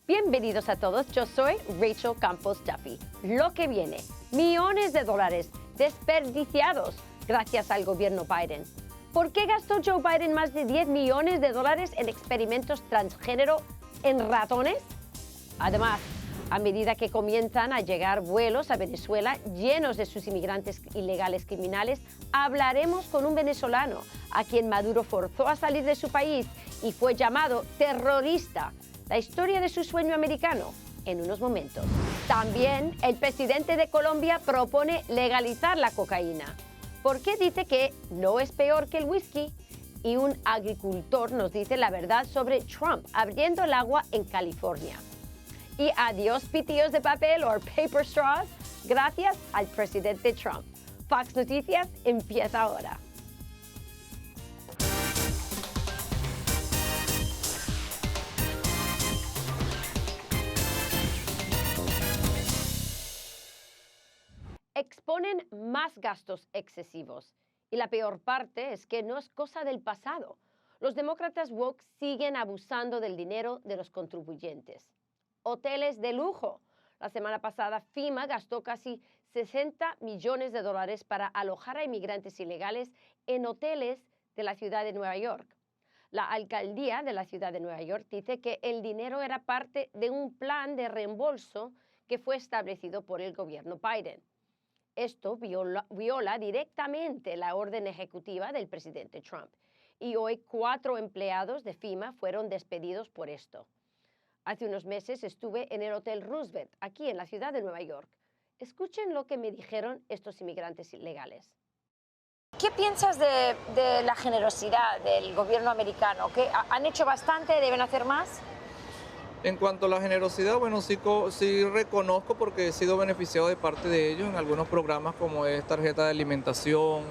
Bienvenidos a todos, yo soy Rachel Campos Duffy. Lo que viene, millones de dólares desperdiciados gracias al gobierno Biden. ¿Por qué gastó Joe Biden más de 10 millones de dólares en experimentos transgénero en ratones? Además, a medida que comienzan a llegar vuelos a Venezuela llenos de sus inmigrantes ilegales criminales, hablaremos con un venezolano a quien Maduro forzó a salir de su país y fue llamado terrorista. La historia de su sueño americano en unos momentos. También el presidente de Colombia propone legalizar la cocaína. ¿Por qué dice que no es peor que el whisky? Y un agricultor nos dice la verdad sobre Trump abriendo el agua en California. Y adiós pitillos de papel o paper straws, gracias al presidente Trump. Fox Noticias empieza ahora. Exponen más gastos excesivos. Y la peor parte es que no es cosa del pasado. Los demócratas woke siguen abusando del dinero de los contribuyentes. Hoteles de lujo. La semana pasada, FEMA gastó casi 60 millones de dólares para alojar a inmigrantes ilegales en hoteles de la ciudad de Nueva York. La alcaldía de la ciudad de Nueva York dice que el dinero era parte de un plan de reembolso que fue establecido por el gobierno Biden. Esto viola directamente la orden ejecutiva del presidente Trump. Y hoy 4 empleados de FEMA fueron despedidos por esto. Hace unos meses estuve en el Hotel Roosevelt, aquí en la ciudad de Nueva York. Escuchen lo que me dijeron estos inmigrantes ilegales. ¿Qué piensas de la generosidad del gobierno americano? ¿Que han hecho bastante? ¿Deben hacer más? En cuanto a la generosidad, bueno, sí reconozco porque he sido beneficiado de parte de ellos en algunos programas como es tarjeta de alimentación,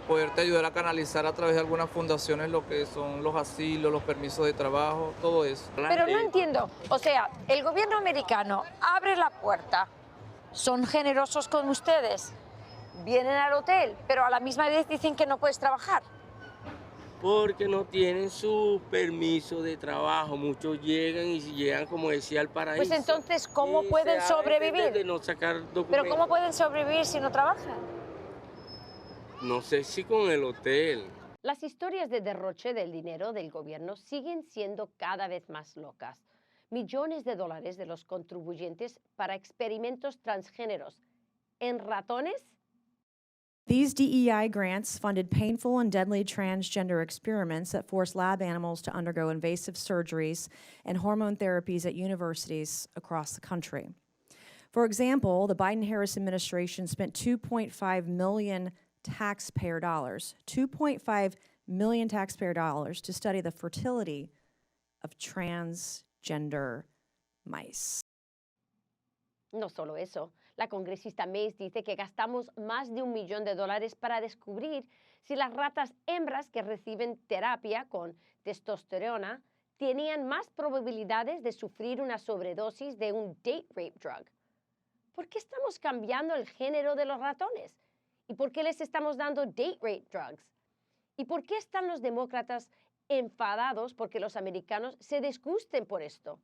poderte ayudar a canalizar a través de algunas fundaciones lo que son los asilos, los permisos de trabajo, todo eso. Pero no entiendo, o sea, el gobierno americano abre la puerta, son generosos con ustedes, vienen al hotel, pero a la misma vez dicen que no puedes trabajar. Porque no tienen su permiso de trabajo. Muchos llegan y si llegan, como decía, al paraíso. Pues entonces, ¿cómo pueden sobrevivir? De no sacar documentos. ¿Pero cómo pueden sobrevivir si no trabajan? No sé si con el hotel. Las historias de derroche del dinero del gobierno siguen siendo cada vez más locas. Millones de dólares de los contribuyentes para experimentos transgéneros en ratones. These DEI grants funded painful and deadly transgender experiments that forced lab animals to undergo invasive surgeries and hormone therapies at universities across the country. For example, the Biden-Harris administration spent $2.5 million taxpayer dollars to study the fertility of transgender mice. No solo eso, la congresista Mays dice que gastamos más de $1 millón para descubrir si las ratas hembras que reciben terapia con testosterona tenían más probabilidades de sufrir una sobredosis de un date rape drug. ¿Por qué estamos cambiando el género de los ratones? ¿Y por qué les estamos dando date rape drugs? ¿Y por qué están los demócratas enfadados porque los americanos se disgusten por esto?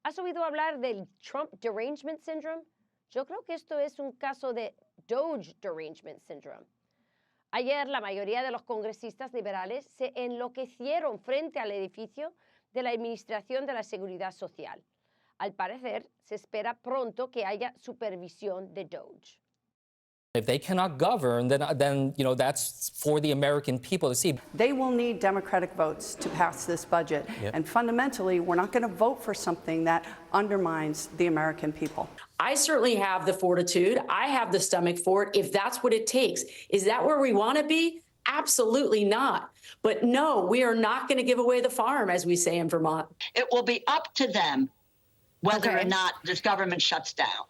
¿Has oído hablar del Trump Derangement Syndrome? Yo creo que esto es un caso de Doge Derangement Syndrome. Ayer la mayoría de los congresistas liberales se enloquecieron frente al edificio de la Administración de la Seguridad Social. Al parecer, se espera pronto que haya supervisión de Doge. If they cannot govern, then you know that's for the American people to see. They will need Democratic votes to pass this budget. Yep. And fundamentally, we're not going to vote for something that undermines the American people. I certainly have the fortitude. I have the stomach for it if that's what it takes. Is that where we want to be? Absolutely not. But no, we are not going to give away the farm, as we say in Vermont. It will be up to them whether or not this government shuts down.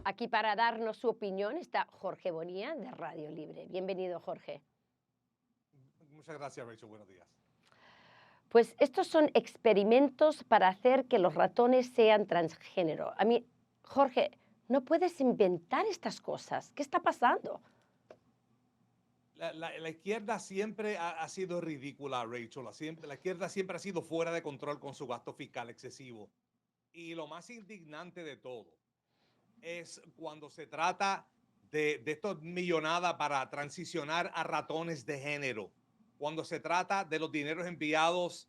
Aquí para darnos su opinión está Jorge Bonilla de Radio Libre. Bienvenido, Jorge. Muchas gracias, Rachel. Buenos días. Pues estos son experimentos para hacer que los ratones sean transgénero. A mí, Jorge, no puedes inventar estas cosas. ¿Qué está pasando? La izquierda siempre ha sido ridícula, Rachel. La izquierda siempre ha sido fuera de control con su gasto fiscal excesivo. Y lo más indignante de todo es cuando se trata de estas millonadas para transicionar a ratones de género, cuando se trata de los dineros enviados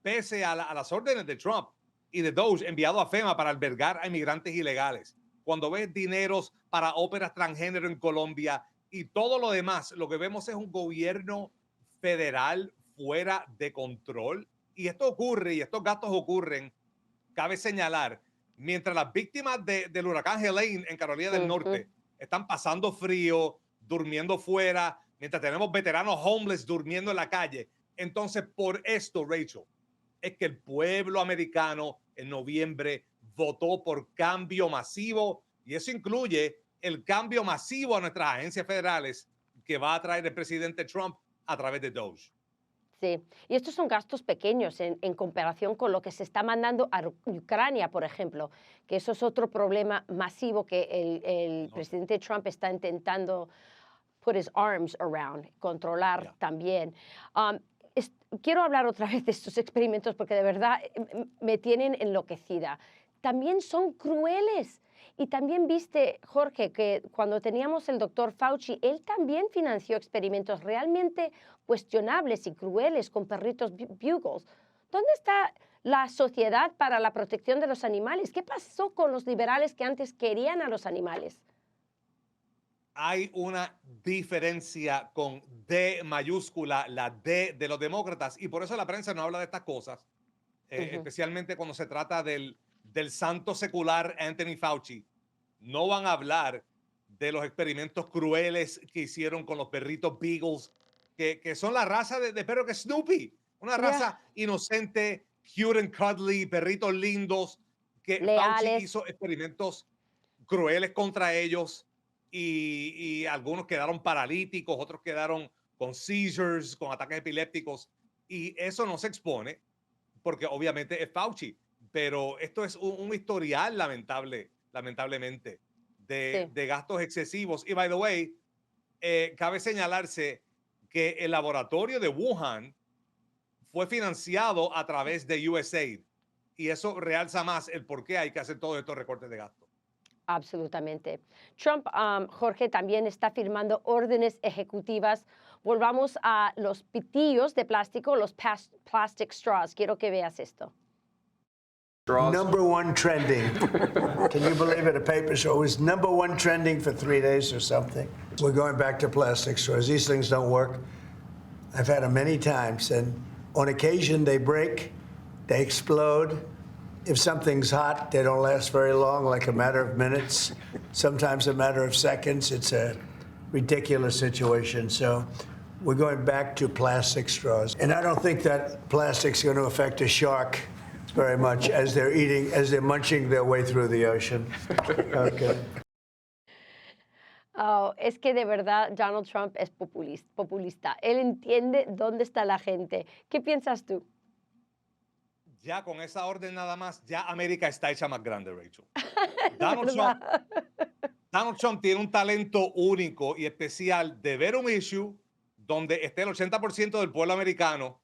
pese a las órdenes de Trump y de Doge, enviado a FEMA para albergar a inmigrantes ilegales, cuando ves dineros para óperas transgénero en Colombia y todo lo demás, lo que vemos es un gobierno federal fuera de control. Y esto ocurre, y estos gastos ocurren, cabe señalar, mientras las víctimas del huracán Helene en Carolina del Norte están pasando frío, durmiendo fuera, mientras tenemos veteranos homeless durmiendo en la calle. Entonces, por esto, Rachel, es que el pueblo americano en noviembre votó por cambio masivo, y eso incluye el cambio masivo a nuestras agencias federales que va a traer el presidente Trump a través de Doge. Sí, y estos son gastos pequeños en comparación con lo que se está mandando a Ucrania, por ejemplo, que eso es otro problema masivo que el presidente Trump está intentando put his arms around, controlar también. Quiero hablar otra vez de estos experimentos porque de verdad me tienen enloquecida. También son crueles. Y también viste, Jorge, que cuando teníamos el doctor Fauci, él también financió experimentos realmente cuestionables y crueles con perritos Bugles. ¿Dónde está la Sociedad para la Protección de los Animales? ¿Qué pasó con los liberales que antes querían a los animales? Hay una diferencia con D mayúscula, la D de los demócratas, y por eso la prensa no habla de estas cosas, especialmente cuando se trata del santo secular Anthony Fauci. No van a hablar de los experimentos crueles que hicieron con los perritos Beagles, que son la raza de perro que es Snoopy, una raza inocente, cute and cuddly, perritos lindos, que Fauci hizo experimentos crueles contra ellos, y algunos quedaron paralíticos, otros quedaron con seizures, con ataques epilépticos, y eso no se expone porque obviamente es Fauci. Pero esto es un historial lamentablemente, de gastos excesivos. Y, by the way, cabe señalarse que el laboratorio de Wuhan fue financiado a través de USAID. Y eso realza más el por qué hay que hacer todos estos recortes de gastos. Absolutamente. Trump, Jorge, también está firmando órdenes ejecutivas. Volvamos a los pitillos de plástico, los plastic straws. Quiero que veas esto. Number one trending. Can you believe it? A paper show was number one trending for 3 days or something. We're going back to plastic straws. These things don't work. I've had them many times, and on occasion they break, they explode. If something's hot, they don't last very long, like a matter of minutes, sometimes a matter of seconds. It's a ridiculous situation. So we're going back to plastic straws. And I don't think that plastic's going to affect a shark very much as they're munching their way through the ocean. Okay. Oh, es que de verdad Donald Trump es populista. Él entiende dónde está la gente. ¿Qué piensas tú? Ya con esa orden nada más, ya América está hecha más grande, Rachel. Donald Trump tiene un talento único y especial de ver un issue donde esté el 80% del pueblo americano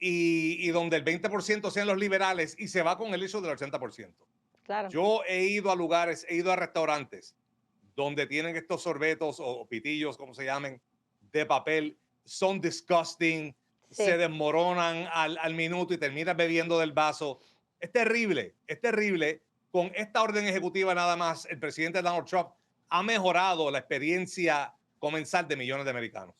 y donde el 20% sean los liberales, y se va con el issue del 80%. Claro. Yo he ido a lugares, he ido a restaurantes donde tienen estos sorbetos o pitillos, como se llamen, de papel. Son disgusting, se desmoronan al minuto y terminas bebiendo del vaso. Es terrible, es terrible. Con esta orden ejecutiva nada más, el presidente Donald Trump ha mejorado la experiencia comensal de millones de americanos.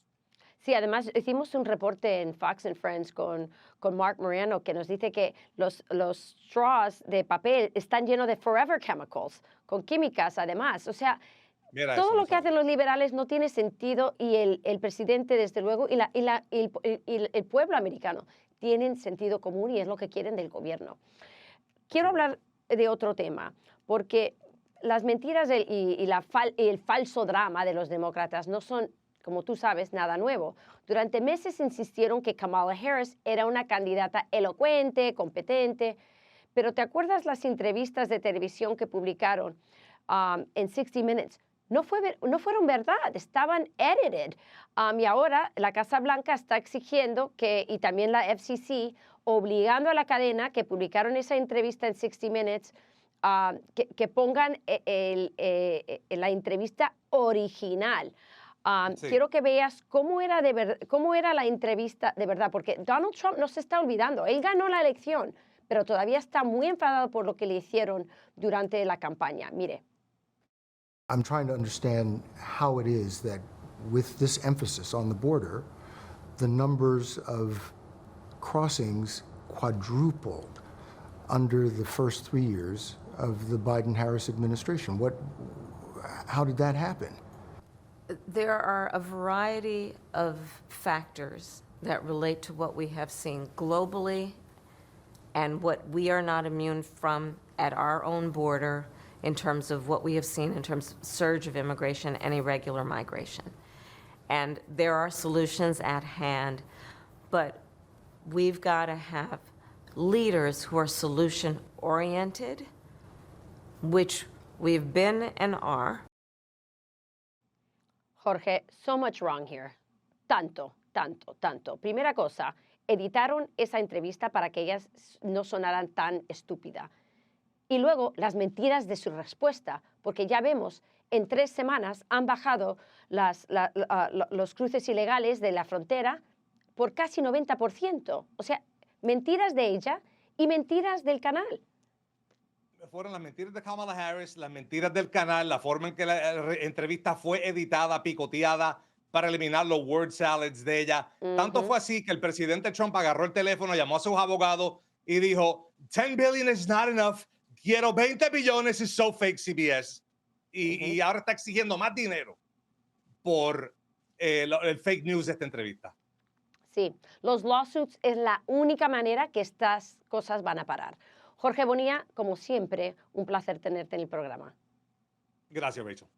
Sí, además hicimos un reporte en Fox and Friends con Mark Moreno que nos dice que los straws de papel están llenos de forever chemicals, con químicas además. O sea, todo lo que hacen los liberales no tiene sentido, y el presidente, desde luego, y el pueblo americano tienen sentido común, y es lo que quieren del gobierno. Quiero hablar de otro tema, porque las mentiras y el falso drama de los demócratas no son, como tú sabes, nada nuevo. Durante meses insistieron que Kamala Harris era una candidata elocuente, competente, pero ¿te acuerdas las entrevistas de televisión que publicaron en 60 Minutes? no fueron verdad, estaban edited. Y ahora la Casa Blanca está exigiendo y también la FCC, obligando a la cadena que publicaron esa entrevista en 60 Minutes, que pongan la entrevista original. Sí. Quiero que veas cómo era la entrevista de verdad, porque Donald Trump no se está olvidando. Él ganó la elección, pero todavía está muy enfadado por lo que le hicieron durante la campaña. Mire. I'm trying to understand how it is that with this emphasis on the border, the numbers of crossings quadrupled under the first 3 years of the Biden-Harris administration. How did that happen? There are a variety of factors that relate to what we have seen globally and what we are not immune from at our own border in terms of what we have seen in terms of surge of immigration and irregular migration. And there are solutions at hand, but we've got to have leaders who are solution-oriented, which we've been and are. Jorge, so much wrong here. Tanto. Primera cosa, editaron esa entrevista para que ellas no sonaran tan estúpida. Y luego las mentiras de su respuesta, porque ya vemos, en 3 semanas han bajado los cruces ilegales de la frontera por casi 90%. O sea, mentiras de ella y mentiras del canal. Fueron las mentiras de Kamala Harris, las mentiras del canal, la forma en que la entrevista fue editada, picoteada, para eliminar los word salads de ella. Tanto fue así que el presidente Trump agarró el teléfono, llamó a sus abogados y dijo, 10 billion is not enough, quiero 20 billones, is so fake CBS. Y ahora está exigiendo más dinero por el fake news de esta entrevista. Sí, los lawsuits es la única manera que estas cosas van a parar. Jorge Bonilla, como siempre, un placer tenerte en el programa. Gracias, Rachel.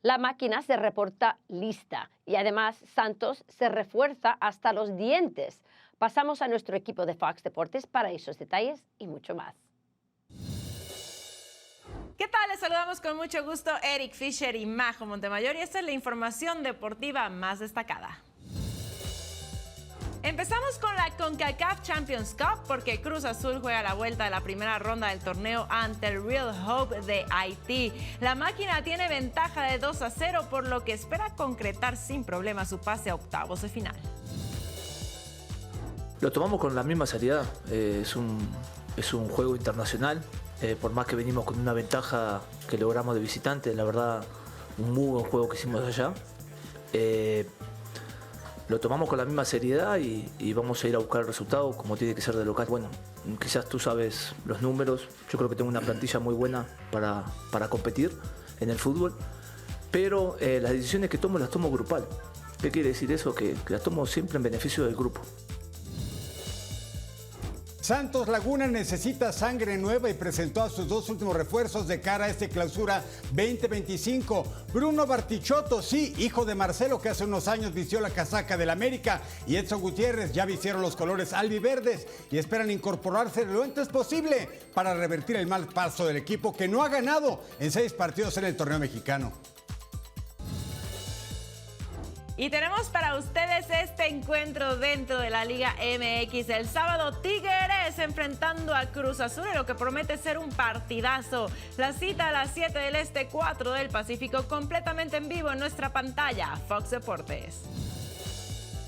La máquina se reporta lista y además Santos se refuerza hasta los dientes. Pasamos a nuestro equipo de Fox Deportes para esos detalles y mucho más. ¿Qué tal? Les saludamos con mucho gusto Eric Fisher y Majo Montemayor y esta es la información deportiva más destacada. Empezamos con la CONCACAF Champions Cup porque Cruz Azul juega la vuelta de la primera ronda del torneo ante el Real Hope de Haití. La máquina tiene ventaja de 2-0, por lo que espera concretar sin problema su pase a octavos de final. Lo tomamos con la misma seriedad. Es un juego internacional. Por más que venimos con una ventaja que logramos de visitante, la verdad, un muy buen juego que hicimos allá. Lo tomamos con la misma seriedad y vamos a ir a buscar el resultado como tiene que ser de local. Bueno, quizás tú sabes los números, yo creo que tengo una plantilla muy buena para competir en el fútbol, pero las decisiones que tomo las tomo grupal. ¿Qué quiere decir eso? Que las tomo siempre en beneficio del grupo. Santos Laguna necesita sangre nueva y presentó a sus 2 últimos refuerzos de cara a este clausura 2025. Bruno Bartichotto, sí, hijo de Marcelo, que hace unos años vistió la casaca del América, y Edson Gutiérrez ya vistieron los colores albiverdes y esperan incorporarse lo antes posible para revertir el mal paso del equipo que no ha ganado en 6 partidos en el torneo mexicano. Y tenemos para ustedes este encuentro dentro de la Liga MX. El sábado, Tigres enfrentando a Cruz Azul en lo que promete ser un partidazo. La cita a las 7 del Este, 4 del Pacífico, completamente en vivo en nuestra pantalla. Fox Deportes.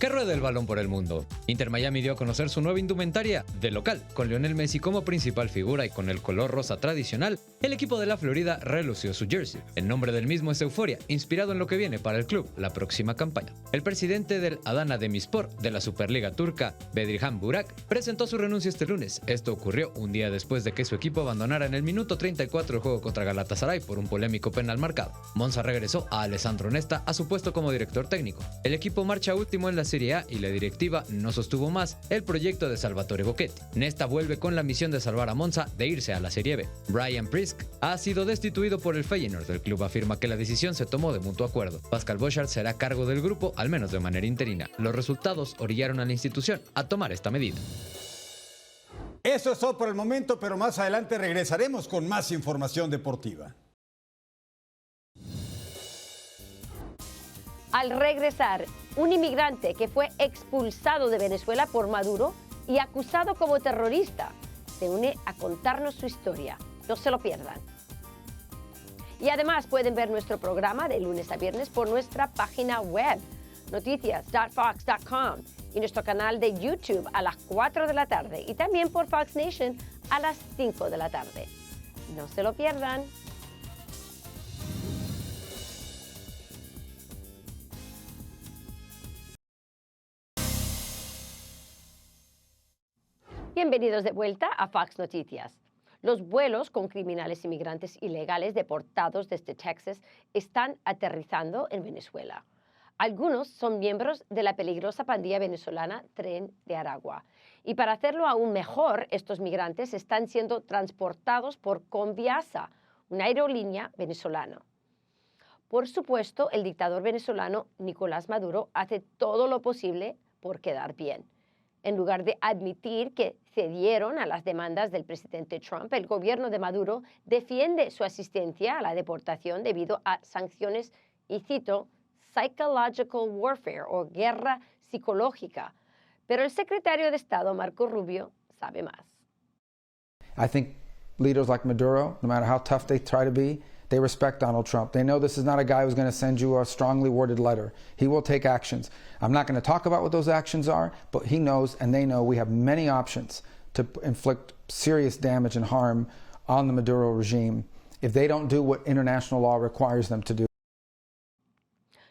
Que ruede el balón por el mundo. Inter Miami dio a conocer su nueva indumentaria de local, con Lionel Messi como principal figura y con el color rosa tradicional. El equipo de la Florida relució su jersey. El nombre del mismo es Euforia, inspirado en lo que viene para el club la próxima campaña. El presidente del Adana Demirspor de la Superliga turca, Bedirhan Burak, presentó su renuncia este lunes. Esto ocurrió un día después de que su equipo abandonara en el minuto 34 el juego contra Galatasaray por un polémico penal marcado. Monza regresó a Alessandro Nesta a su puesto como director técnico. El equipo marcha último en la Serie A y la directiva no sostuvo más el proyecto de Salvatore Bocchetti. Nesta vuelve con la misión de salvar a Monza de irse a la Serie B. Brian Prisk ha sido destituido por el Feyenoord. El club afirma que la decisión se tomó de mutuo acuerdo. Pascal Boschart será a cargo del grupo, al menos de manera interina. Los resultados orillaron a la institución a tomar esta medida. Eso es todo por el momento, pero más adelante regresaremos con más información deportiva. Al regresar, un inmigrante que fue expulsado de Venezuela por Maduro y acusado como terrorista se une a contarnos su historia. No se lo pierdan. Y además pueden ver nuestro programa de lunes a viernes por nuestra página web, noticias.fox.com, y nuestro canal de YouTube a las 4 de la tarde y también por Fox Nation a las 5 de la tarde. No se lo pierdan. Bienvenidos de vuelta a Fox Noticias. Los vuelos con criminales inmigrantes ilegales deportados desde Texas están aterrizando en Venezuela. Algunos son miembros de la peligrosa pandilla venezolana Tren de Aragua. Y para hacerlo aún mejor, estos migrantes están siendo transportados por Conviasa, una aerolínea venezolana. Por supuesto, el dictador venezolano Nicolás Maduro hace todo lo posible por quedar bien. En lugar de admitir que cedieron a las demandas del presidente Trump, el gobierno de Maduro defiende su asistencia a la deportación debido a sanciones, y cito, psychological warfare o guerra psicológica. Pero el secretario de Estado, Marco Rubio, sabe más. I think leaders like Maduro, no matter how tough they try to be, they respect Donald Trump. They know this is not a guy who's going to send you a strongly worded letter. He will take actions. I'm not going to talk about what those actions are, but he knows and they know we have many options to inflict serious damage and harm on the Maduro regime if they don't do what international law requires them to do.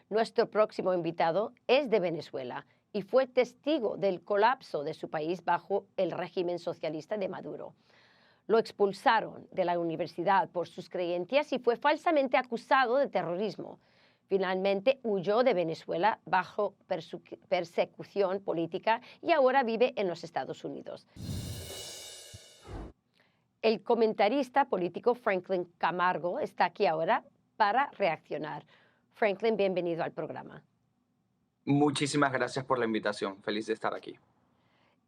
Nuestro próximo invitado es de Venezuela y fue testigo del colapso de su país bajo el régimen socialista de Maduro. Lo expulsaron de la universidad por sus creencias y fue falsamente acusado de terrorismo. Finalmente huyó de Venezuela bajo persecución política y ahora vive en los Estados Unidos. El comentarista político Franklin Camargo está aquí ahora para reaccionar. Franklin, bienvenido al programa. Muchísimas gracias por la invitación. Feliz de estar aquí.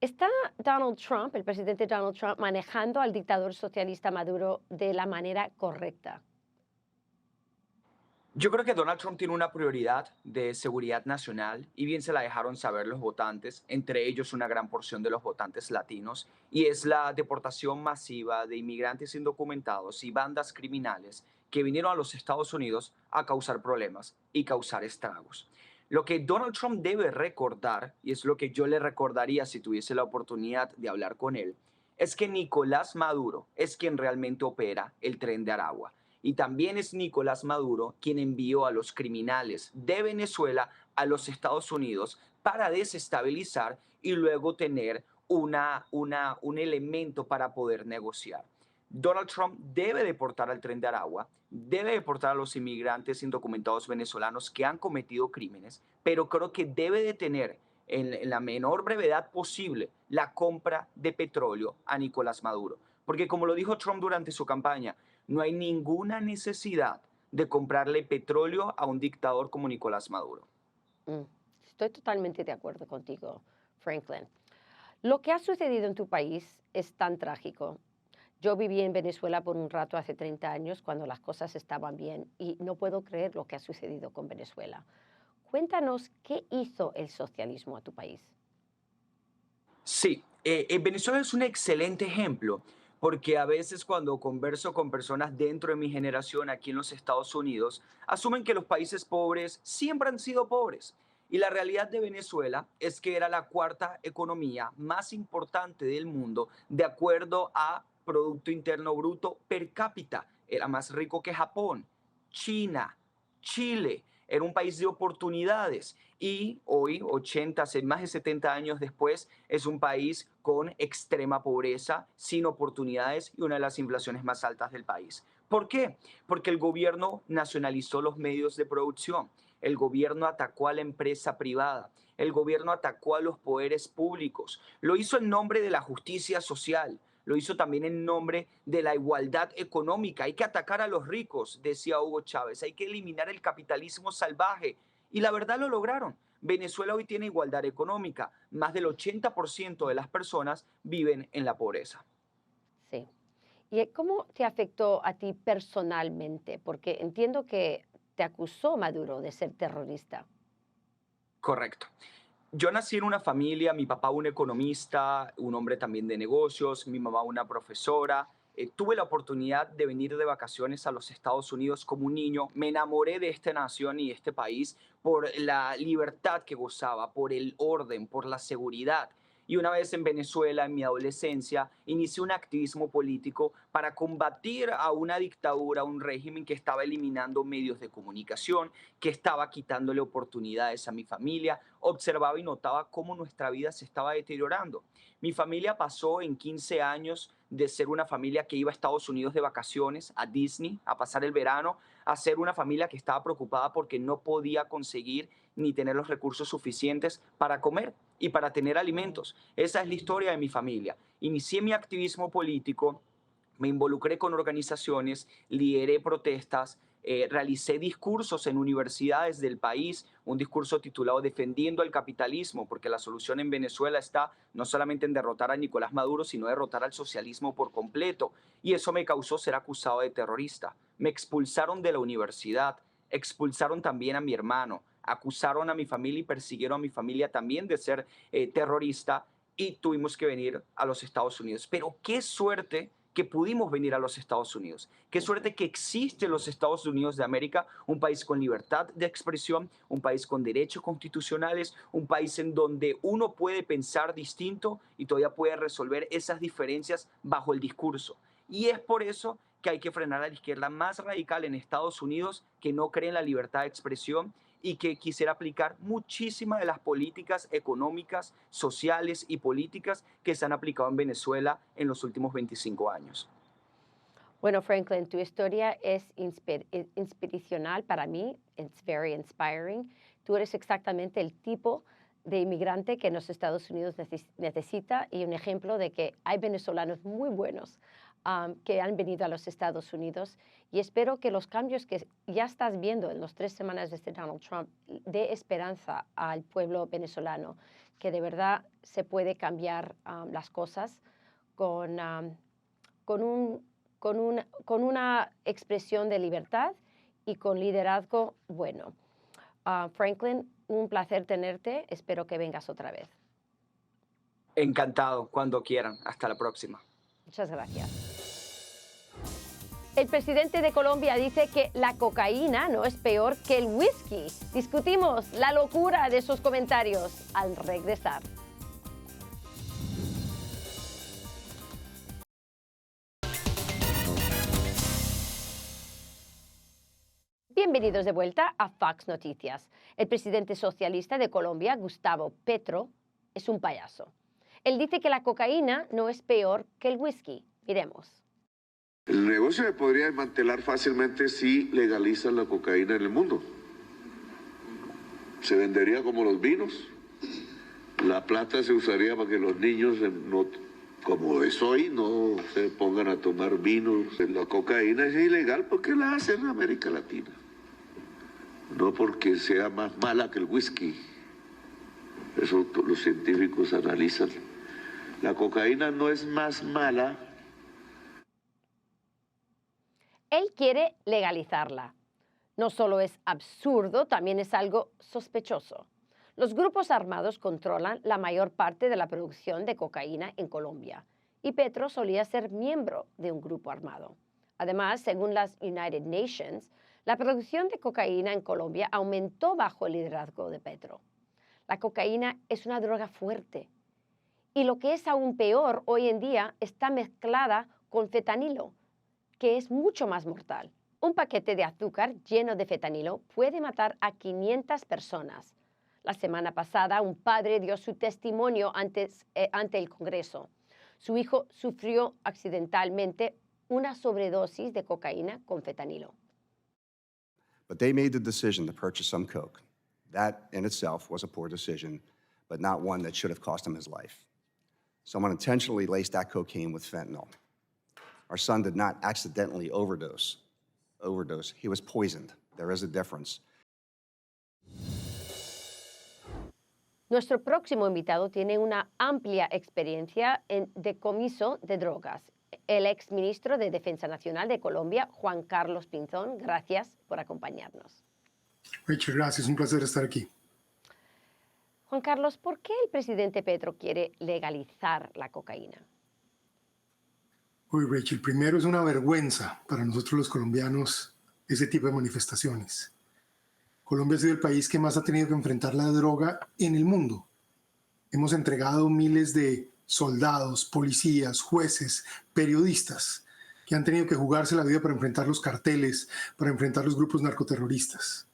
¿Está Donald Trump, el presidente Donald Trump, manejando al dictador socialista Maduro de la manera correcta? Yo creo que Donald Trump tiene una prioridad de seguridad nacional y bien se la dejaron saber los votantes, entre ellos una gran porción de los votantes latinos, y es la deportación masiva de inmigrantes indocumentados y bandas criminales que vinieron a los Estados Unidos a causar problemas y causar estragos. Lo que Donald Trump debe recordar, y es lo que yo le recordaría si tuviese la oportunidad de hablar con él, es que Nicolás Maduro es quien realmente opera el Tren de Aragua. Y también es Nicolás Maduro quien envió a los criminales de Venezuela a los Estados Unidos para desestabilizar y luego tener un elemento para poder negociar. Donald Trump debe deportar al Tren de Aragua, debe deportar a los inmigrantes indocumentados venezolanos que han cometido crímenes, pero creo que debe detener en la menor brevedad posible la compra de petróleo a Nicolás Maduro. Porque como lo dijo Trump durante su campaña, no hay ninguna necesidad de comprarle petróleo a un dictador como Nicolás Maduro. Estoy totalmente de acuerdo contigo, Franklin. Lo que ha sucedido en tu país es tan trágico. Yo viví en Venezuela por un rato hace 30 años cuando las cosas estaban bien y no puedo creer lo que ha sucedido con Venezuela. Cuéntanos qué hizo el socialismo a tu país. Sí, Venezuela es un excelente ejemplo porque a veces cuando converso con personas dentro de mi generación aquí en los Estados Unidos, asumen que los países pobres siempre han sido pobres. Y la realidad de Venezuela es que era la cuarta economía más importante del mundo de acuerdo a Producto Interno Bruto per cápita. Era más rico que Japón, China, Chile. Era un país de oportunidades y hoy, más de 70 años después, es un país con extrema pobreza, sin oportunidades y una de las inflaciones más altas del país. ¿Por qué? Porque el gobierno nacionalizó los medios de producción, el gobierno atacó a la empresa privada, el gobierno atacó a los poderes públicos, lo hizo en nombre de la justicia social, lo hizo también en nombre de la igualdad económica. Hay que atacar a los ricos, decía Hugo Chávez. Hay que eliminar el capitalismo salvaje. Y la verdad lo lograron. Venezuela hoy tiene igualdad económica. Más del 80% de las personas viven en la pobreza. Sí. ¿Y cómo te afectó a ti personalmente? Porque entiendo que te acusó Maduro de ser terrorista. Correcto. Yo nací en una familia, mi papá un economista, un hombre también de negocios, mi mamá una profesora. Tuve la oportunidad de venir de vacaciones a los Estados Unidos como un niño. Me enamoré de esta nación y de este país por la libertad que gozaba, por el orden, por la seguridad. Y una vez en Venezuela, en mi adolescencia, inicié un activismo político para combatir a una dictadura, un régimen que estaba eliminando medios de comunicación, que estaba quitándole oportunidades a mi familia. Observaba y notaba cómo nuestra vida se estaba deteriorando. Mi familia pasó en 15 años de ser una familia que iba a Estados Unidos de vacaciones, a Disney, a pasar el verano, a ser una familia que estaba preocupada porque no podía conseguir ni tener los recursos suficientes para comer y para tener alimentos. Esa es la historia de mi familia. Inicié mi activismo político, me involucré con organizaciones, lideré protestas, realicé discursos en universidades del país, un discurso titulado Defendiendo el capitalismo, porque la solución en Venezuela está no solamente en derrotar a Nicolás Maduro, sino derrotar al socialismo por completo. Y eso me causó ser acusado de terrorista. Me expulsaron de la universidad, expulsaron también a mi hermano, acusaron a mi familia y persiguieron a mi familia también de ser terrorista, y tuvimos que venir a los Estados Unidos. Pero qué suerte que pudimos venir a los Estados Unidos. Qué suerte que existe los Estados Unidos de América, un país con libertad de expresión, un país con derechos constitucionales, un país en donde uno puede pensar distinto y todavía puede resolver esas diferencias bajo el discurso. Y es por eso que hay que frenar a la izquierda más radical en Estados Unidos, que no cree en la libertad de expresión y que quisiera aplicar muchísimas de las políticas económicas, sociales y políticas que se han aplicado en Venezuela en los últimos 25 años. Bueno, Franklin, tu historia es inspiracional para mí. It's very inspiring. Tú eres exactamente el tipo de inmigrante que los Estados Unidos necesita y un ejemplo de que hay venezolanos muy buenos que han venido a los Estados Unidos, y espero que los cambios que ya estás viendo en las 3 semanas de Donald Trump dé esperanza al pueblo venezolano, que de verdad se puede cambiar las cosas con una expresión de libertad y con liderazgo bueno. Franklin, un placer tenerte. Espero que vengas otra vez. Encantado, cuando quieran. Hasta la próxima. Muchas gracias. El presidente de Colombia dice que la cocaína no es peor que el whisky. Discutimos la locura de sus comentarios al regresar. Bienvenidos de vuelta a Fox Noticias. El presidente socialista de Colombia, Gustavo Petro, es un payaso. Él dice que la cocaína no es peor que el whisky. Miremos. El negocio se podría desmantelar fácilmente si legalizan la cocaína en el mundo. Se vendería como los vinos. La plata se usaría para que los niños, como es hoy, no se pongan a tomar vinos. La cocaína es ilegal porque la hacen en América Latina. No porque sea más mala que el whisky. Eso los científicos analizan. La cocaína no es más mala. Él quiere legalizarla. No solo es absurdo, también es algo sospechoso. Los grupos armados controlan la mayor parte de la producción de cocaína en Colombia, y Petro solía ser miembro de un grupo armado. Además, según las United Nations, la producción de cocaína en Colombia aumentó bajo el liderazgo de Petro. La cocaína es una droga fuerte, y lo que es aún peor, hoy en día está mezclada con fentanilo, que es mucho más mortal. Un paquete de azúcar lleno de fentanilo puede matar a 500 personas. La semana pasada, un padre dio su testimonio ante el Congreso. Su hijo sufrió accidentalmente una sobredosis de cocaína con fentanilo. But they made the decision to purchase some coke. That in itself was a poor decision, but not one that should have cost him his life. Someone intentionally laced that cocaine with fentanyl. Our son did not accidentally overdose. He was poisoned. There is a difference. Nuestro próximo invitado tiene una amplia experiencia en decomiso de drogas. El exministro de Defensa Nacional de Colombia, Juan Carlos Pinzón, gracias por acompañarnos. Rachel, gracias, un placer estar aquí. Juan Carlos, ¿por qué el presidente Petro quiere legalizar la cocaína? Uy, Rachel, primero es una vergüenza para nosotros los colombianos ese tipo de manifestaciones. Colombia ha sido el país que más ha tenido que enfrentar la droga en el mundo. Hemos entregado miles de soldados, policías, jueces, periodistas que han tenido que jugarse la vida para enfrentar los carteles, para enfrentar los grupos narcoterroristas.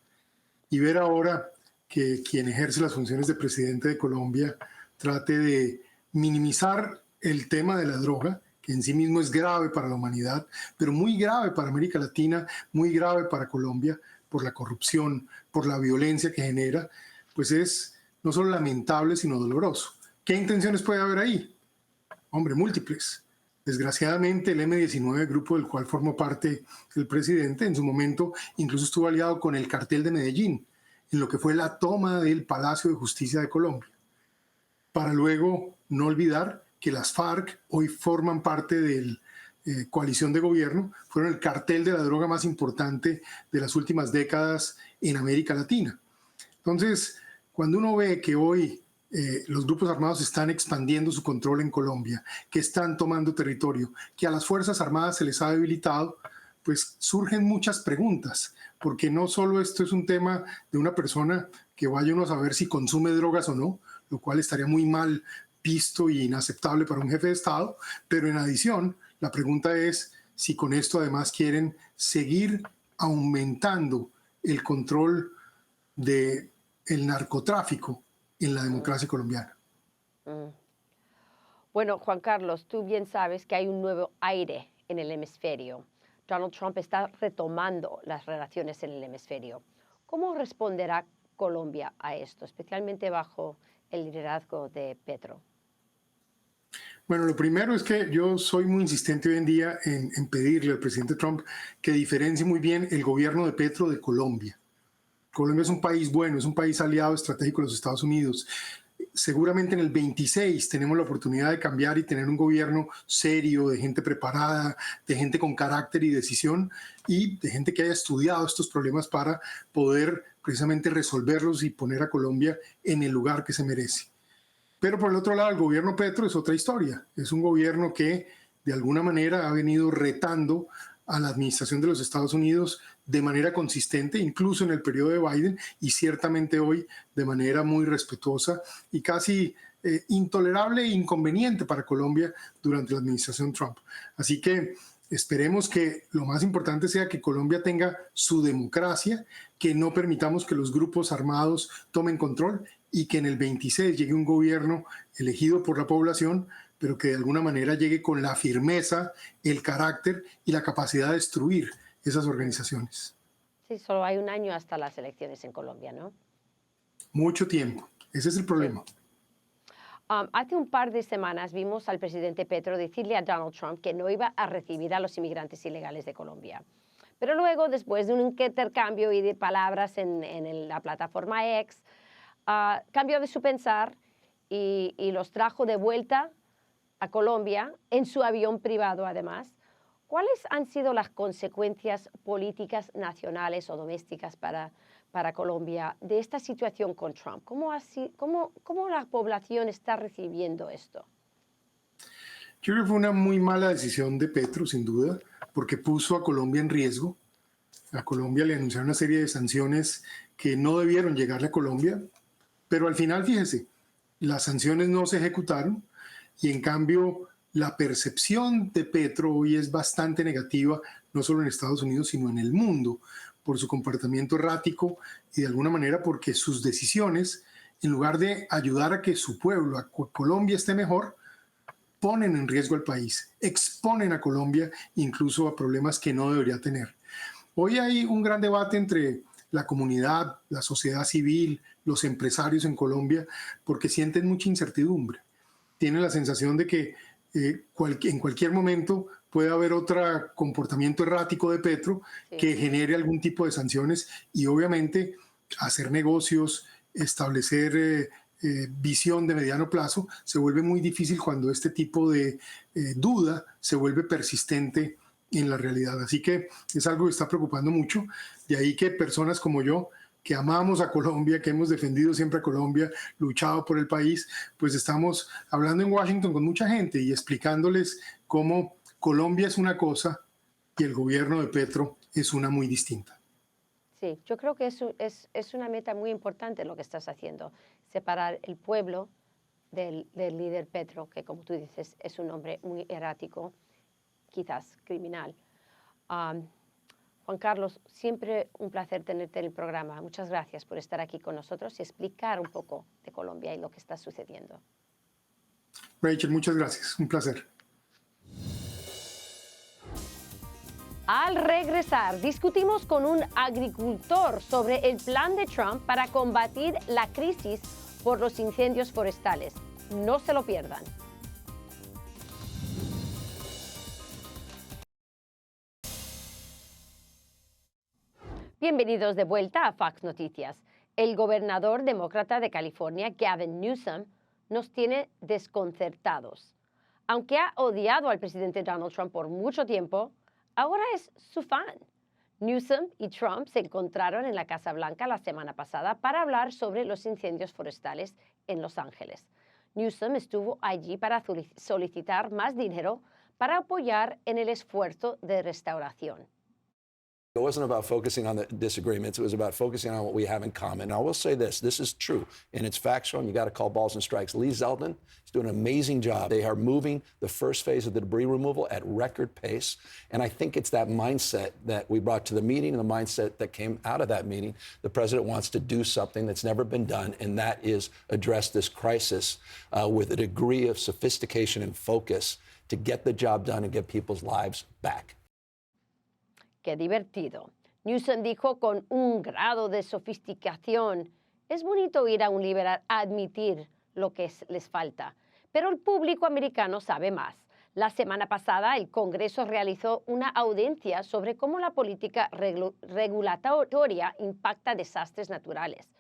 Y ver ahora que quien ejerce las funciones de presidente de Colombia trate de minimizar el tema de la droga, que en sí mismo es grave para la humanidad, pero muy grave para América Latina, muy grave para Colombia, por la corrupción, por la violencia que genera, pues es no solo lamentable, sino doloroso. ¿Qué intenciones puede haber ahí? Hombre, múltiples. Desgraciadamente, el M-19, grupo del cual formó parte el presidente, en su momento incluso estuvo aliado con el cartel de Medellín, en lo que fue la toma del Palacio de Justicia de Colombia. Para luego no olvidar que las FARC hoy forman parte del coalición de gobierno, fueron el cartel de la droga más importante de las últimas décadas en América Latina. Entonces, cuando uno ve que hoy los grupos armados están expandiendo su control en Colombia, que están tomando territorio, que a las Fuerzas Armadas se les ha debilitado, pues surgen muchas preguntas, porque no solo esto es un tema de una persona que vaya uno a saber si consume drogas o no, lo cual estaría muy mal visto y inaceptable para un jefe de Estado, pero en adición, la pregunta es si con esto además quieren seguir aumentando el control del narcotráfico en la democracia colombiana. Bueno, Juan Carlos, tú bien sabes que hay un nuevo aire en el hemisferio. Donald Trump está retomando las relaciones en el hemisferio. ¿Cómo responderá Colombia a esto, especialmente bajo el liderazgo de Petro? Bueno, lo primero es que yo soy muy insistente hoy en día en pedirle al presidente Trump que diferencie muy bien el gobierno de Petro de Colombia. Colombia es un país bueno, es un país aliado estratégico de los Estados Unidos. Seguramente en el 26 tenemos la oportunidad de cambiar y tener un gobierno serio, de gente preparada, de gente con carácter y decisión y de gente que haya estudiado estos problemas para poder precisamente resolverlos y poner a Colombia en el lugar que se merece. Pero por el otro lado, el gobierno Petro es otra historia. Es un gobierno que de alguna manera ha venido retando a la administración de los Estados Unidos de manera consistente, incluso en el periodo de Biden, y ciertamente hoy de manera muy respetuosa y casi intolerable e inconveniente para Colombia durante la administración Trump. Así que esperemos que lo más importante sea que Colombia tenga su democracia, que no permitamos que los grupos armados tomen control y que en el 26 llegue un gobierno elegido por la población, pero que de alguna manera llegue con la firmeza, el carácter y la capacidad de destruir esas organizaciones. Sí, solo hay un año hasta las elecciones en Colombia, ¿no? Mucho tiempo. Ese es el problema. Sí. Hace un par de semanas vimos al presidente Petro decirle a Donald Trump que no iba a recibir a los inmigrantes ilegales de Colombia. Pero luego, después de un intercambio y de palabras en la plataforma X, cambió de su pensar y los trajo de vuelta a Colombia en su avión privado, además. ¿Cuáles han sido las consecuencias políticas nacionales o domésticas para Colombia de esta situación con Trump? ¿Cómo la población está recibiendo esto? Yo creo que fue una muy mala decisión de Petro, sin duda, porque puso a Colombia en riesgo. A Colombia le anunciaron una serie de sanciones que no debieron llegarle a Colombia, pero al final, fíjese, las sanciones no se ejecutaron y en cambio la percepción de Petro hoy es bastante negativa, no solo en Estados Unidos, sino en el mundo, por su comportamiento errático y de alguna manera porque sus decisiones, en lugar de ayudar a que su pueblo, a Colombia esté mejor, ponen en riesgo al país, exponen a Colombia incluso a problemas que no debería tener. Hoy hay un gran debate entre la comunidad, la sociedad civil, los empresarios en Colombia, porque sienten mucha incertidumbre. Tienen la sensación de que en cualquier momento puede haber otro comportamiento errático de Petro que genere algún tipo de sanciones y obviamente hacer negocios, establecer visión de mediano plazo, se vuelve muy difícil cuando este tipo de duda se vuelve persistente en la realidad. Así que es algo que está preocupando mucho. De ahí que personas como yo, que amamos a Colombia, que hemos defendido siempre a Colombia, luchado por el país, pues estamos hablando en Washington con mucha gente y explicándoles cómo Colombia es una cosa y el gobierno de Petro es una muy distinta. Sí, yo creo que es una meta muy importante lo que estás haciendo, separar el pueblo del líder Petro, que como tú dices es un hombre muy errático, quizás criminal. Juan Carlos, siempre un placer tenerte en el programa. Muchas gracias por estar aquí con nosotros y explicar un poco de Colombia y lo que está sucediendo. Rachel, muchas gracias. Un placer. Al regresar, discutimos con un agricultor sobre el plan de Trump para combatir la crisis por los incendios forestales. No se lo pierdan. Bienvenidos de vuelta a Fox Noticias. El gobernador demócrata de California, Gavin Newsom, nos tiene desconcertados. Aunque ha odiado al presidente Donald Trump por mucho tiempo, ahora es su fan. Newsom y Trump se encontraron en la Casa Blanca la semana pasada para hablar sobre los incendios forestales en Los Ángeles. Newsom estuvo allí para solicitar más dinero para apoyar en el esfuerzo de restauración. It wasn't about focusing on the disagreements. It was about focusing on what we have in common. Now, I will say this is true, and it's factual, and you got to call balls and strikes. Lee Zeldin is doing an amazing job. They are moving the first phase of the debris removal at record pace, and I think it's that mindset that we brought to the meeting and the mindset that came out of that meeting. The president wants to do something that's never been done, and that is address this crisis with a degree of sophistication and focus to get the job done and get people's lives back. ¡Qué divertido! Newsom dijo con un grado de sofisticación, es bonito oír a un liberal admitir lo que les falta, pero el público americano sabe más. La semana pasada, el Congreso realizó una audiencia sobre cómo la política regulatoria impacta desastres naturales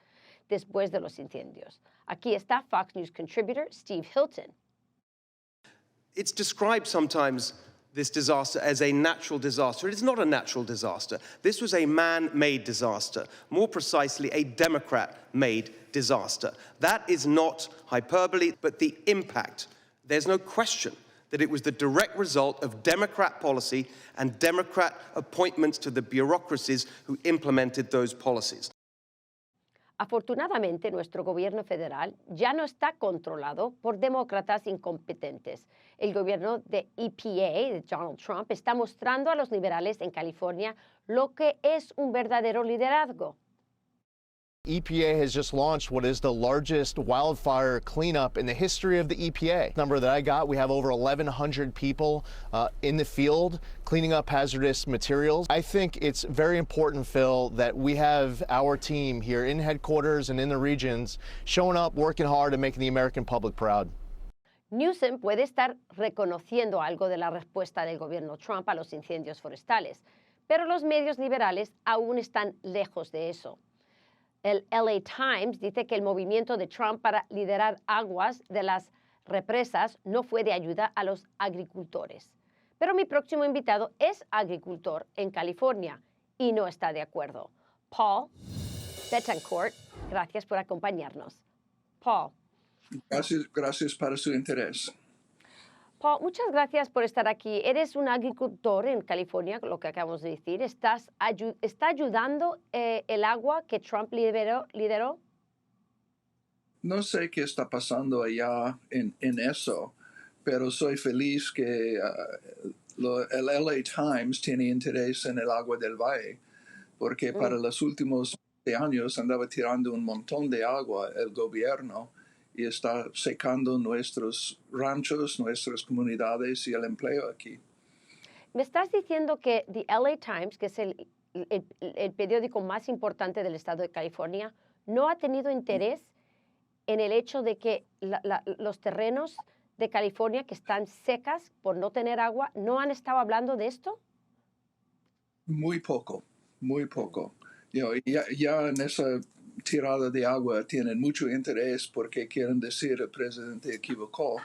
después de los incendios. Aquí está Fox News contributor Steve Hilton. It's described sometimes this disaster as a natural disaster. It is not a natural disaster. This was a man-made disaster, more precisely a Democrat-made disaster. That is not hyperbole, but the impact. There's no question that it was the direct result of Democrat policy and Democrat appointments to the bureaucracies who implemented those policies. Afortunadamente, nuestro gobierno federal ya no está controlado por demócratas incompetentes. El gobierno de EPA, de Donald Trump, está mostrando a los liberales en California lo que es un verdadero liderazgo. EPA has just launched what is the largest wildfire cleanup in the history of the EPA. Number that I got, we have over 1,100 people in the field cleaning up hazardous materials. I think it's very important, Phil, that we have our team here in headquarters and in the regions showing up, working hard, and making the American public proud. Newsom puede estar reconociendo algo de la respuesta del gobierno Trump a los incendios forestales, pero los medios liberales aún están lejos de eso. El LA Times dice que el movimiento de Trump para liderar aguas de las represas no fue de ayuda a los agricultores. Pero mi próximo invitado es agricultor en California y no está de acuerdo. Paul Betancourt, gracias por acompañarnos. Paul. Gracias para su interés. Paul, muchas gracias por estar aquí. Eres un agricultor en California, lo que acabamos de decir. ¿Está ayudando el agua que Trump lideró? No sé qué está pasando allá en eso, pero soy feliz que el LA Times tiene interés en el agua del valle, porque para los últimos años andaba tirando un montón de agua el gobierno y está secando nuestros ranchos, nuestras comunidades y el empleo aquí. Me estás diciendo que The LA Times, que es el periódico más importante del estado de California, no ha tenido interés en el hecho de que los terrenos de California que están secas por no tener agua, ¿no han estado hablando de esto? Muy poco, muy poco. Ya en ese tirada de agua tienen mucho interés porque quieren decir el presidente equivocó.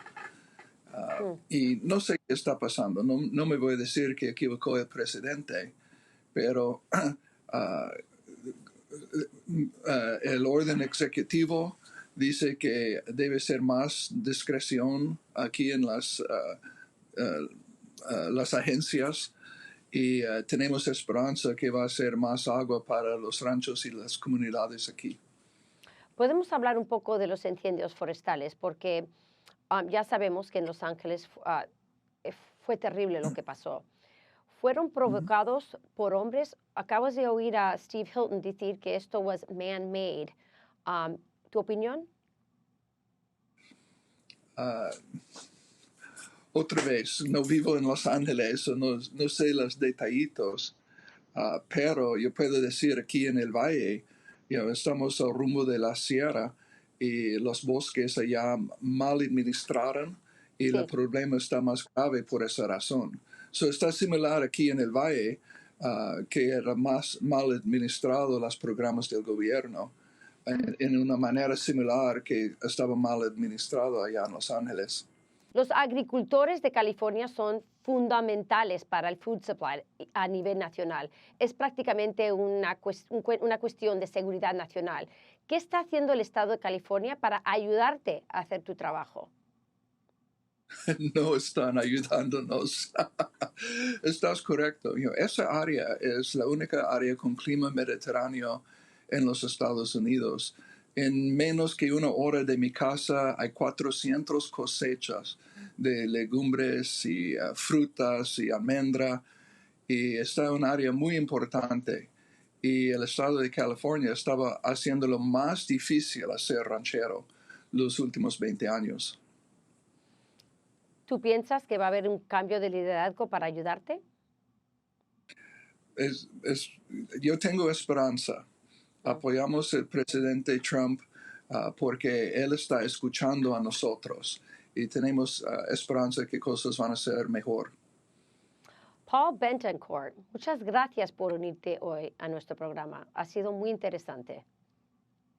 Y no sé qué está pasando. No me voy a decir que equivocó el presidente, pero el orden ejecutivo dice que debe ser más discreción aquí en las agencias y tenemos esperanza que va a ser más agua para los ranchos y las comunidades aquí. Podemos hablar un poco de los incendios forestales porque ya sabemos que en Los Ángeles fue terrible lo que pasó. Fueron provocados por hombres. Acabas de oír a Steve Hilton decir que esto was man-made. ¿Tu opinión? Otra vez, no vivo en Los Ángeles, no sé los detallitos, pero yo puedo decir aquí en el valle, estamos al rumbo de la sierra y los bosques allá mal administraron y el problema está más grave por esa razón. Está similar aquí en el valle, que era más mal administrado los programas del gobierno, en una manera similar que estaba mal administrado allá en Los Ángeles. Los agricultores de California son fundamentales para el food supply a nivel nacional. Es prácticamente una cuestión de seguridad nacional. ¿Qué está haciendo el Estado de California para ayudarte a hacer tu trabajo? No están ayudándonos. Estás correcto. Esa área es la única área con clima mediterráneo en los Estados Unidos. En menos que una hora de mi casa hay 400 cosechas de legumbres y frutas y almendra. Y está en un área muy importante. Y el Estado de California estaba haciéndolo más difícil a ser ranchero los últimos 20 años. ¿Tú piensas que va a haber un cambio de liderazgo para ayudarte? Yo tengo esperanza. Apoyamos al presidente Trump porque él está escuchando a nosotros y tenemos esperanza que cosas van a ser mejor. Paul Bettencourt, muchas gracias por unirte hoy a nuestro programa. Ha sido muy interesante.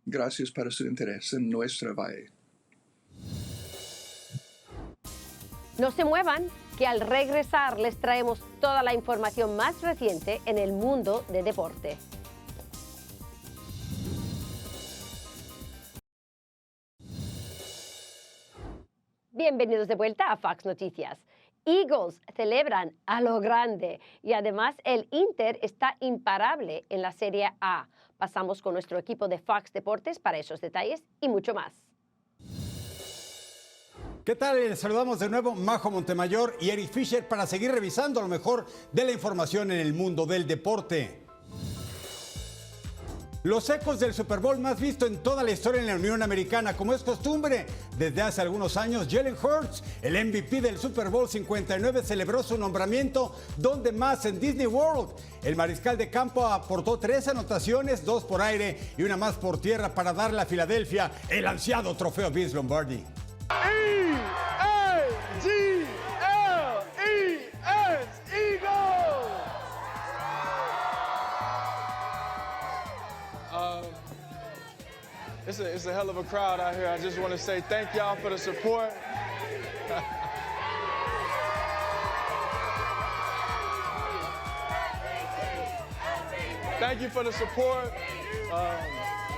Gracias por su interés en nuestra valle. No se muevan, que al regresar les traemos toda la información más reciente en el mundo de deporte. Bienvenidos de vuelta a Fox Noticias. Eagles celebran a lo grande y además el Inter está imparable en la Serie A. Pasamos con nuestro equipo de Fox Deportes para esos detalles y mucho más. ¿Qué tal? Les saludamos de nuevo Majo Montemayor y Eric Fisher para seguir revisando lo mejor de la información en el mundo del deporte. Los ecos del Super Bowl más visto en toda la historia en la Unión Americana, como es costumbre. Desde hace algunos años, Jalen Hurts, el MVP del Super Bowl 59, celebró su nombramiento donde más en Disney World. El mariscal de campo aportó 3 anotaciones, 2 por aire y una más por tierra para darle a Filadelfia el ansiado trofeo Vince Lombardi. E-A-G-L-E-S, Eagles! It's a hell of a crowd out here. I just want to say thank y'all for the support. Thank you for the support.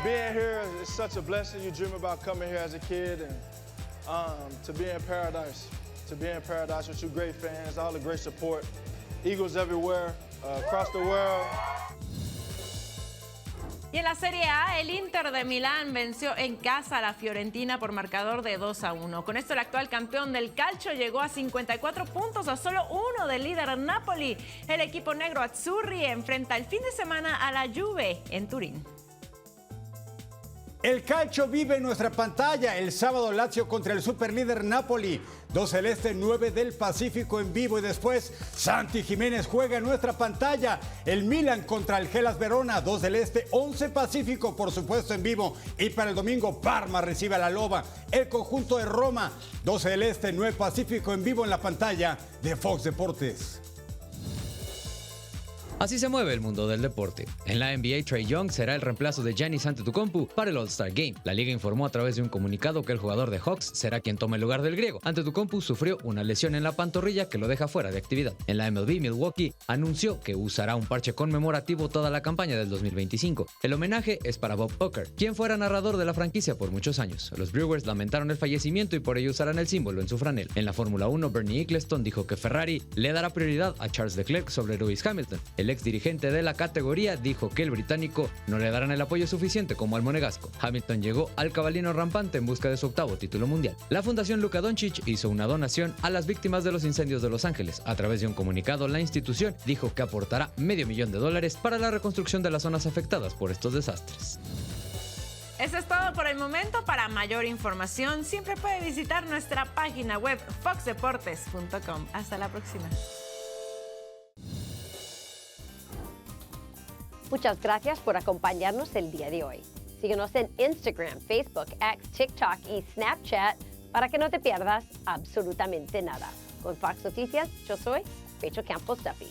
Being here is such a blessing. You dream about coming here as a kid and to be in paradise. To be in paradise with you great fans, all the great support. Eagles everywhere, across the world. Y en la Serie A, el Inter de Milán venció en casa a la Fiorentina por marcador de 2-1. Con esto, el actual campeón del calcio llegó a 54 puntos, a solo 1 del líder Napoli. El equipo negro Azzurri enfrenta el fin de semana a la Juve en Turín. El calcio vive en nuestra pantalla. El sábado Lazio contra el superlíder Napoli. 2 del Este, 9 del Pacífico en vivo. Y después Santi Jiménez juega en nuestra pantalla. El Milan contra el Hellas Verona. 2 del Este, 11 Pacífico, por supuesto en vivo. Y para el domingo Parma recibe a la Loba. El conjunto de Roma. 12 del Este, 9 Pacífico en vivo en la pantalla de Fox Deportes. Así se mueve el mundo del deporte. En la NBA, Trae Young será el reemplazo de Giannis Antetokounmpo para el All-Star Game. La liga informó a través de un comunicado que el jugador de Hawks será quien tome el lugar del griego. Antetokounmpo sufrió una lesión en la pantorrilla que lo deja fuera de actividad. En la MLB, Milwaukee anunció que usará un parche conmemorativo toda la campaña del 2025. El homenaje es para Bob Uecker, quien fuera narrador de la franquicia por muchos años. Los Brewers lamentaron el fallecimiento y por ello usarán el símbolo en su franel. En la Fórmula 1, Bernie Ecclestone dijo que Ferrari le dará prioridad a Charles Leclerc sobre Lewis Hamilton. El ex dirigente de la categoría dijo que el británico no le darán el apoyo suficiente como al monegasco. Hamilton llegó al cabalino rampante en busca de su 8º título mundial. La Fundación Luka Doncic hizo una donación a las víctimas de los incendios de Los Ángeles. A través de un comunicado, la institución dijo que aportará $500,000 para la reconstrucción de las zonas afectadas por estos desastres. Eso es todo por el momento. Para mayor información, siempre puede visitar nuestra página web foxdeportes.com. Hasta la próxima. Muchas gracias por acompañarnos el día de hoy. Síguenos en Instagram, Facebook, X, TikTok y Snapchat para que no te pierdas absolutamente nada. Con Fox Noticias, yo soy Rachel Campos Duffy.